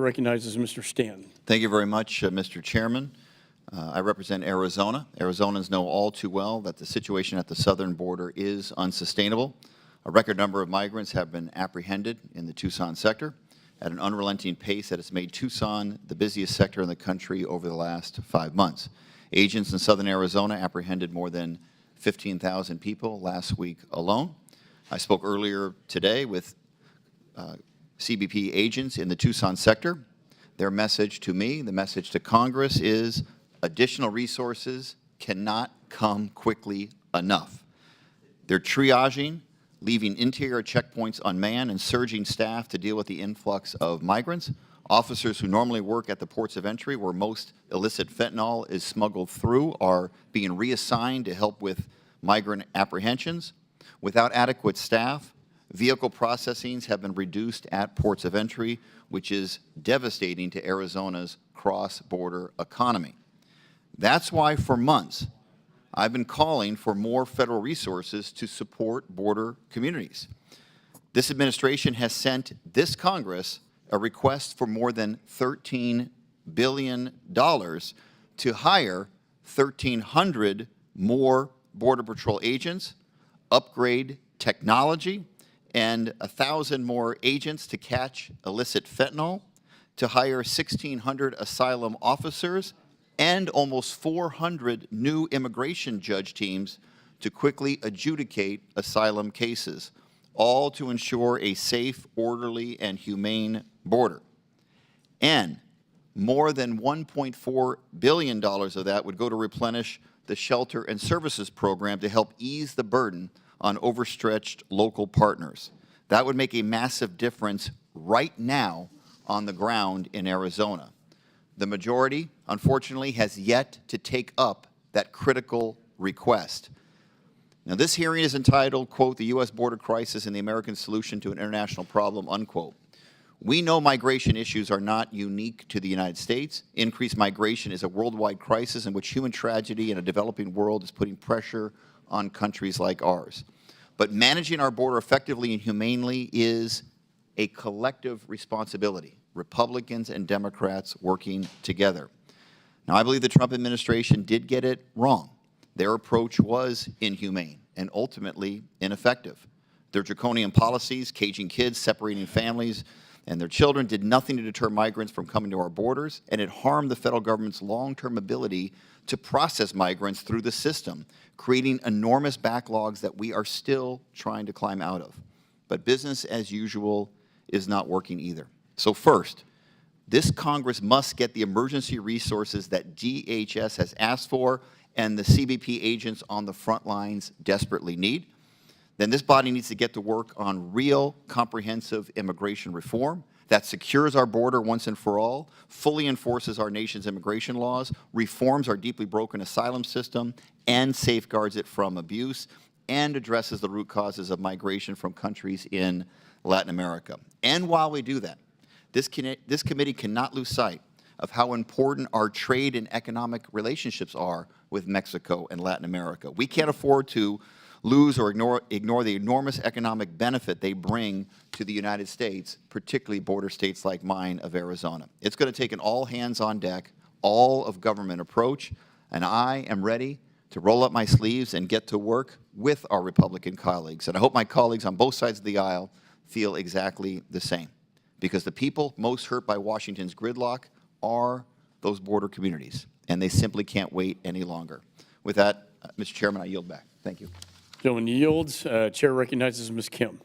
Recognizes Mr. Stanton. Thank you very much, Mr. Chairman. I represent Arizona. Arizonans know all too well that the situation at the southern border is unsustainable. A record number of migrants have been apprehended in the Tucson sector at an unrelenting pace that has made Tucson the busiest sector in the country over the last 5 months. Agents in southern Arizona apprehended more than 15,000 people last week alone. I spoke earlier today with CBP agents in the Tucson sector. Their message to me, the message to Congress is additional resources cannot come quickly enough. They're triaging, leaving interior checkpoints unmanned and surging staff to deal with the influx of migrants. Officers who normally work at the ports of entry where most illicit fentanyl is smuggled through are being reassigned to help with migrant apprehensions. Without adequate staff, vehicle processings have been reduced at ports of entry, which is devastating to Arizona's cross-border economy. That's why for months I've been calling for more federal resources to support border communities. This administration has sent this Congress a request for more than $13 billion to hire 1,300 more Border Patrol agents, upgrade technology, and 1,000 more agents to catch illicit fentanyl, to hire 1,600 asylum officers, and almost 400 new immigration judge teams to quickly adjudicate asylum cases, all to ensure a safe, orderly, and humane border. And more than $1.4 billion of that would go to replenish the Shelter and Services Program to help ease the burden on overstretched local partners. That would make a massive difference right now on the ground in Arizona. The majority, unfortunately, has yet to take up that critical request. Now, this hearing is entitled, quote, "The U.S. Border Crisis and the American Solution to an International Problem," unquote. We know migration issues are not unique to the United States. Increased migration is a worldwide crisis in which human tragedy in a developing world is putting pressure on countries like ours. But managing our border effectively and humanely is a collective responsibility, Republicans and Democrats working together. Now, I believe the Trump administration did get it wrong. Their approach was inhumane and ultimately ineffective. Their draconian policies, caging kids, separating families and their children, did nothing to deter migrants from coming to our borders, and it harmed the federal government's long-term ability to process migrants through the system, creating enormous backlogs that we are still trying to climb out of. But business as usual is not working either. So first, this Congress must get the emergency resources that DHS has asked for and the CBP agents on the front lines desperately need. Then this body needs to get to work on real comprehensive immigration reform that secures our border once and for all, fully enforces our nation's immigration laws, reforms our deeply broken asylum system, and safeguards it from abuse, and addresses the root causes of migration from countries in Latin America. And while we do that, this committee cannot lose sight of how important our trade and economic relationships are with Mexico and Latin America. We can't afford to lose or ignore the enormous economic benefit they bring to the United States, particularly border states like mine of Arizona. It's going to take an all-hands-on-deck, all-of-government approach, and I am ready to roll up my sleeves and get to work with our Republican colleagues. And I hope my colleagues on both sides of the aisle feel exactly the same, because the people most hurt by Washington's gridlock are those border communities, and they simply can't wait any longer. With that, Mr. Chairman, I yield back. Thank you. Gentleman yields. Chair recognizes Ms. Kim.